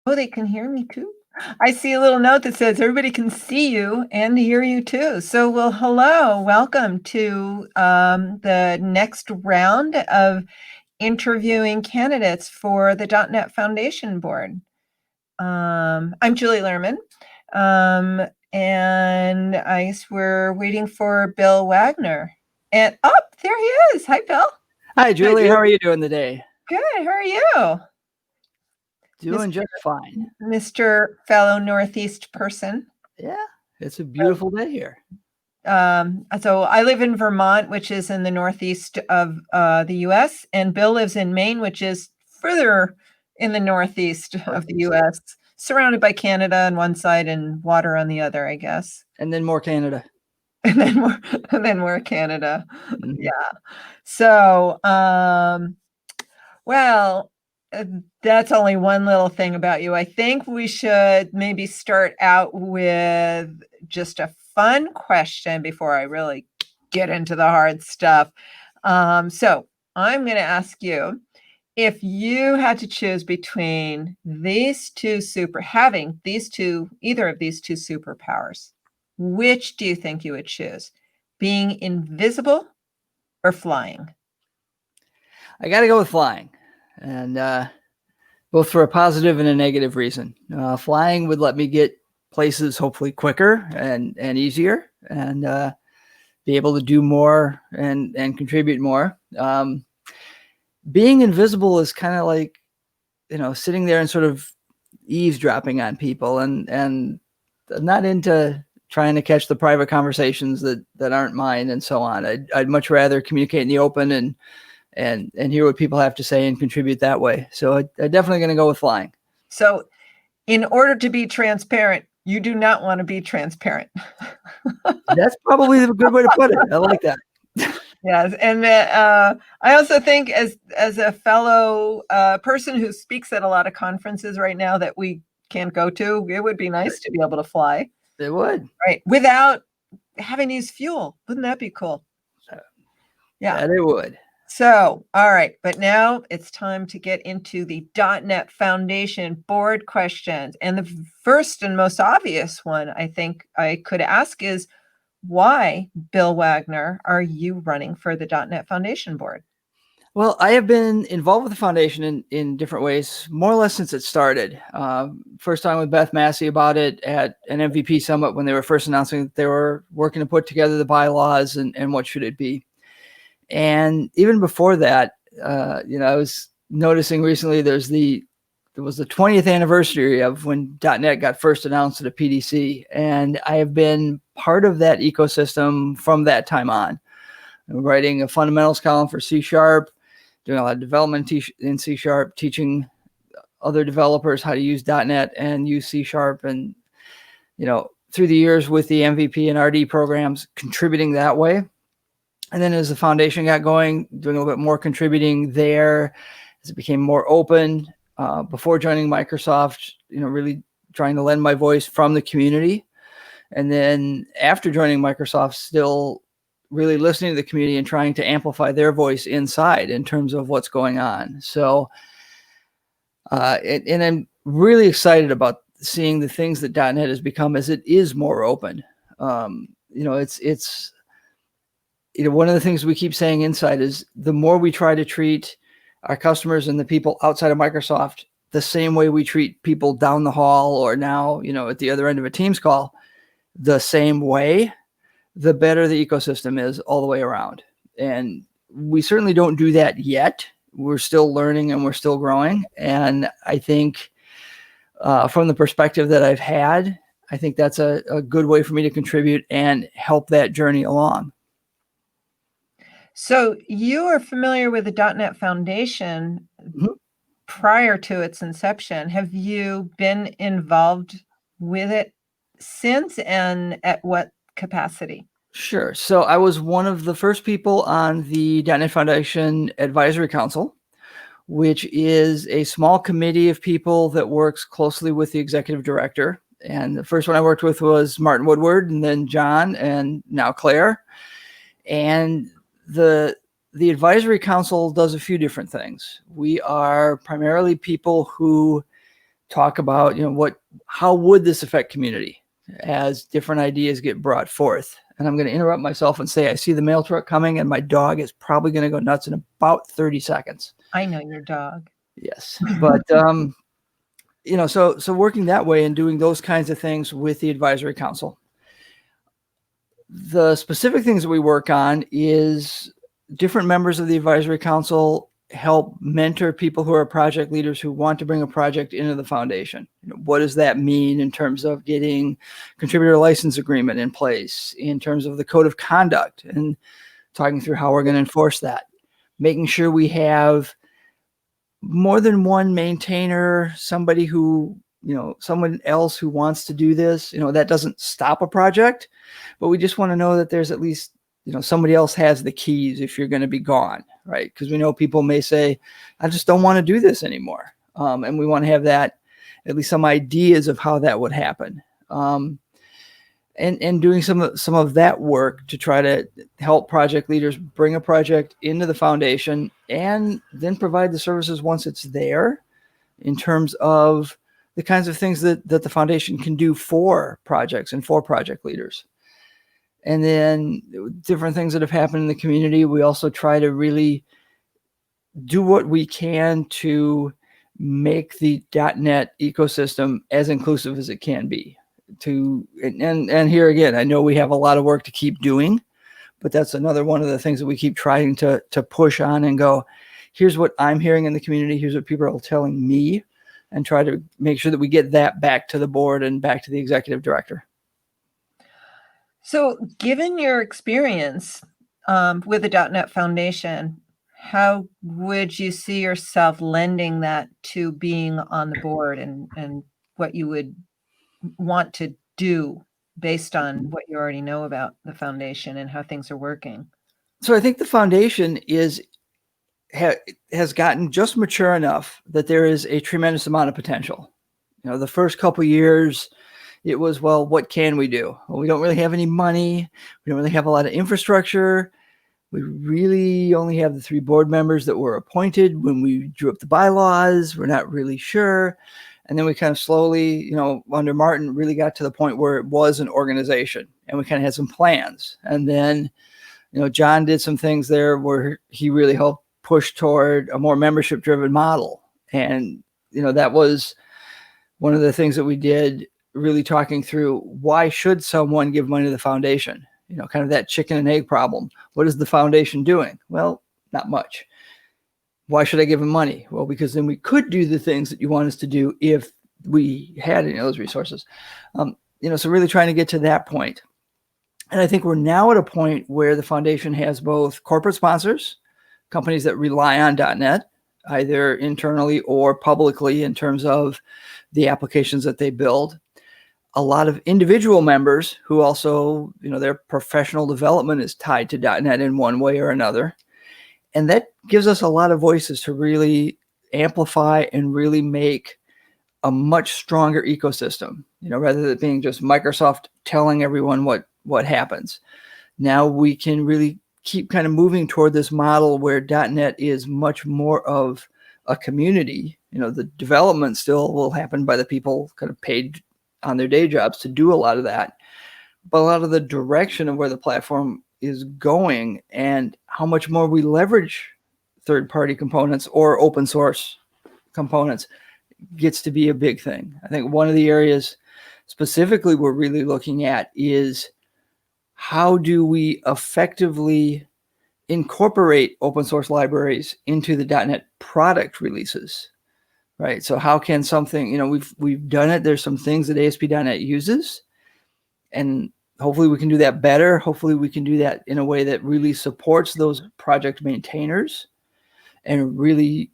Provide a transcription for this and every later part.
Oh, they can hear me too? I see a little note that says everybody can see you and hear you too. So, well, hello, welcome to the next round of interviewing candidates for the .NET Foundation Board. I'm Julie Lerman, and I guess we're waiting for Bill Wagner. And there he is. Hi, Bill. Hi, Julie. How are you doing today? Good. How are you? Doing just fine. Mr. Fellow Northeast person. Yeah, it's a beautiful day here. So I live in Vermont, which is in the northeast of the U.S., and Bill lives in Maine, which is further in the northeast of the U.S., surrounded by Canada on one side and water on the other, I guess. And then more Canada. And then more Canada. Mm-hmm. Yeah. So, well, that's only one little thing about you. I think we should maybe start out with just a fun question before I really get into the hard stuff. So I'm going to ask you, if you had to choose between having either of these two superpowers, which do you think you would choose? Being invisible or flying? I got to go with flying, and both for a positive and a negative reason. Flying would let me get places hopefully quicker and easier, and be able to do more and contribute more. Being invisible is kind of like, sitting there and sort of eavesdropping on people, and I'm not into trying to catch the private conversations that aren't mine and so on. I'd much rather communicate in the open and hear what people have to say and contribute that way. So I'm definitely going to go with flying. So in order to be transparent, you do not want to be transparent. That's probably a good way to put it. I like that. Yes, and I also think as a fellow person who speaks at a lot of conferences right now that we can't go to, it would be nice to be able to fly. It would. Right, without having to use fuel. Wouldn't that be cool? Yeah, it would. So, all right, but now it's time to get into the .NET Foundation board questions. And the first and most obvious one I think I could ask is, why, Bill Wagner, are you running for the .NET Foundation board? Well, I have been involved with the foundation in different ways, more or less since it started. First time with Beth Massey about it at an MVP summit when they were first announcing that they were working to put together the bylaws and what should it be. And even before that, I was noticing recently there was the 20th anniversary of when .NET got first announced at a PDC. And I have been part of that ecosystem from that time on. I'm writing a fundamentals column for C#, doing a lot of development in C#, teaching other developers how to use .NET and use C#. And, through the years with the MVP and RD programs, contributing that way. And then as the foundation got going, doing a little bit more contributing there, as it became more open, before joining Microsoft, really trying to lend my voice from the community. And then after joining Microsoft, still really listening to the community and trying to amplify their voice inside in terms of what's going on. So, and I'm really excited about seeing the things that .NET has become as it is more open. It's one of the things we keep saying inside is the more we try to treat our customers and the people outside of Microsoft the same way we treat people down the hall or now, at the other end of a Teams call, the same way, the better the ecosystem is all the way around. And we certainly don't do that yet. We're still learning and we're still growing. And I think from the perspective that I've had, I think that's a good way for me to contribute and help that journey along. So you are familiar with the .NET Foundation prior to its inception. Have you been involved with it since, and at what capacity? Sure. So I was one of the first people on the .NET Foundation Advisory Council, which is a small committee of people that works closely with the executive director. And the first one I worked with was Martin Woodward, and then John, and now Claire. And the advisory council does a few different things. We are primarily people who talk about, how would this affect community as different ideas get brought forth. And I'm going to interrupt myself and say, I see the mail truck coming and my dog is probably going to go nuts in about 30 seconds. I know your dog. Yes. But, so working that way and doing those kinds of things with the advisory council. The specific things that we work on is different members of the advisory council help mentor people who are project leaders who want to bring a project into the foundation. What does that mean in terms of getting contributor license agreement in place, in terms of the code of conduct, and talking through how we're going to enforce that, making sure we have more than one maintainer, somebody who, someone else who wants to do this. That doesn't stop a project, but we just want to know that there's at least, somebody else has the keys if you're going to be gone, right? Because we know people may say, I just don't want to do this anymore. And we want to have that, at least some ideas of how that would happen. And doing some of that work to try to help project leaders bring a project into the foundation and then provide the services once it's there, in terms of the kinds of things that the foundation can do for projects and for project leaders. And then different things that have happened in the community. We also try to really do what we can to make the .NET ecosystem as inclusive as it can be. And here again, I know we have a lot of work to keep doing, but that's another one of the things that we keep trying to push on and go, here's what I'm hearing in the community, here's what people are telling me, and try to make sure that we get that back to the board and back to the executive director. So given your experience with the .NET Foundation, how would you see yourself lending that to being on the board, and what you would want to do based on what you already know about the foundation and how things are working? So I think the foundation has gotten just mature enough that there is a tremendous amount of potential. The first couple of years, it was, well, what can we do? Well, we don't really have any money. We don't really have a lot of infrastructure. We really only have the 3 board members that were appointed when we drew up the bylaws. We're not really sure. And then we kind of slowly, under Martin, really got to the point where it was an organization and we kind of had some plans. And then, John did some things there where he really helped push toward a more membership driven model. And, that was one of the things that we did, really talking through why should someone give money to the foundation? Kind of that chicken and egg problem. What is the foundation doing? Well, not much. Why should I give them money? Well, because then we could do the things that you want us to do if we had any of those resources. So really trying to get to that point. And I think we're now at a point where the foundation has both corporate sponsors, companies that rely on .NET, either internally or publicly in terms of the applications that they build. A lot of individual members who also, their professional development is tied to .NET in one way or another. And that gives us a lot of voices to really amplify and really make a much stronger ecosystem, rather than being just Microsoft telling everyone what happens. Now we can really keep kind of moving toward this model where .NET is much more of a community. The development still will happen by the people kind of paid on their day jobs to do a lot of that. But a lot of the direction of where the platform is going and how much more we leverage third-party components or open source components gets to be a big thing. I think one of the areas specifically we're really looking at is how do we effectively incorporate open source libraries into the .NET product releases, right? So how can something, we've done it. There's some things that ASP.NET uses, and hopefully we can do that better. Hopefully we can do that in a way that really supports those project maintainers and really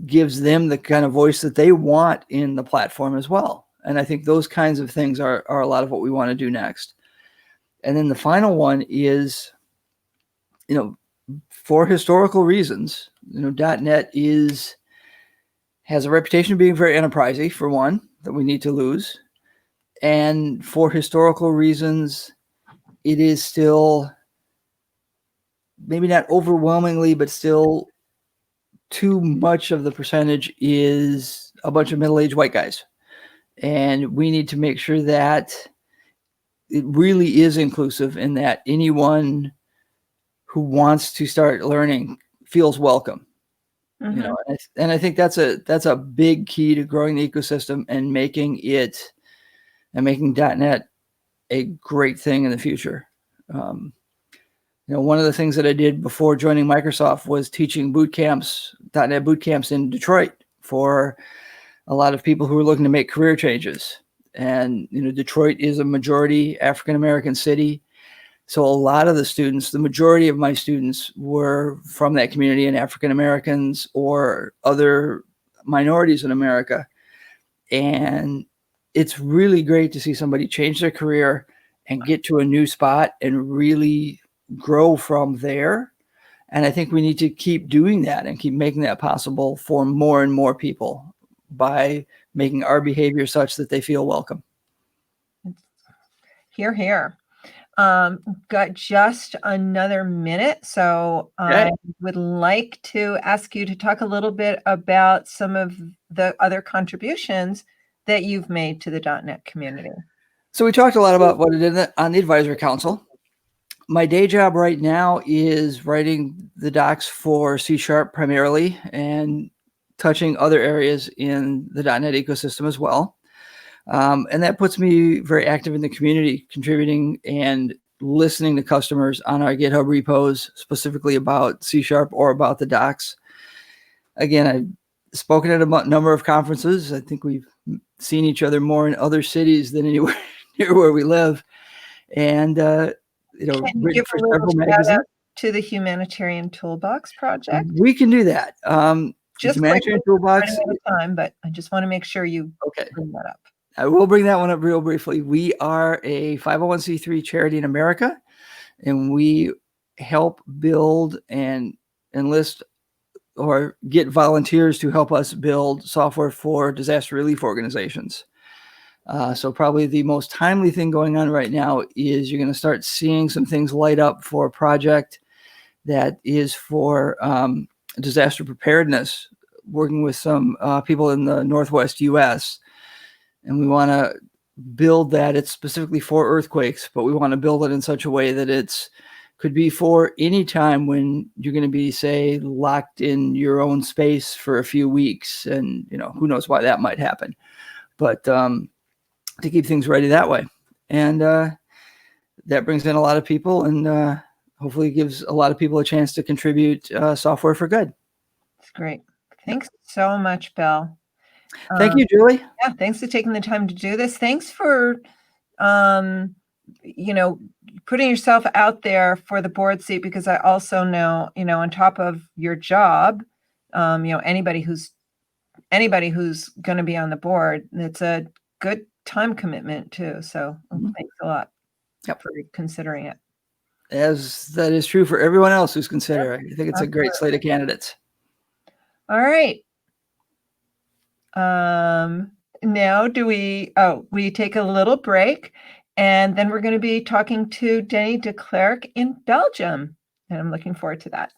gives them the kind of voice that they want in the platform as well. And I think those kinds of things are a lot of what we want to do next. And then the final one is, for historical reasons, .NET has a reputation of being very enterprisey, for one, that we need to lose. And for historical reasons, it is still maybe not overwhelmingly, but still too much of the percentage is a bunch of middle-aged white guys. And we need to make sure that it really is inclusive and that anyone who wants to start learning feels welcome. Mm-hmm. You know, and I think that's a big key to growing the ecosystem and making .NET a great thing in the future. You know, one of the things that I did before joining Microsoft was teaching .NET boot camps in Detroit for a lot of people who are looking to make career changes. And, you know, Detroit is a majority African-American city. So a lot of the students, the majority of my students were from that community, and African-Americans or other minorities in America. And it's really great to see somebody change their career and get to a new spot and really grow from there. And I think we need to keep doing that and keep making that possible for more and more people by making our behavior such that they feel welcome. Hear, hear. Got just another minute, so I would like to ask you to talk a little bit about some of the other contributions that you've made to the .NET community. So we talked a lot about what I did on the advisory council. My day job right now is writing the docs for C# primarily and touching other areas in the .NET ecosystem as well. And that puts me very active in the community, contributing and listening to customers on our GitHub repos, specifically about C# or about the docs. Again, I've spoken at a number of conferences. I think we've seen each other more in other cities than anywhere near where we live. And, you know, Can you give a little shout out to the Humanitarian Toolbox project? We can do that. Just Humanitarian Toolbox. Running out of time, but I just want to make sure you bring that up. I will bring that one up real briefly. We are a 501c3 charity in America, and we help build and enlist or get volunteers to help us build software for disaster relief organizations. So probably the most timely thing going on right now is you're going to start seeing some things light up for a project that is for disaster preparedness, working with some people in the Northwest US. And we want to build that. It's specifically for earthquakes, but we want to build it in such a way that it's could be for any time when you're going to be, say, locked in your own space for a few weeks. And, you know, who knows why that might happen. But to keep things ready that way. And that brings in a lot of people and hopefully gives a lot of people a chance to contribute software for good. That's great. Thanks so much, Bill. Thank you, Julie. Yeah, thanks for taking the time to do this. Thanks for, you know, putting yourself out there for the board seat, because I also know, you know, on top of your job, you know, anybody who's going to be on the board, it's a good time commitment too. So thanks a lot for considering it. As that is true for everyone else who's considering. I think it's a great slate of candidates. All right. Now we take a little break, and then we're going to be talking to Dennie Declercq in Belgium, and I'm looking forward to that.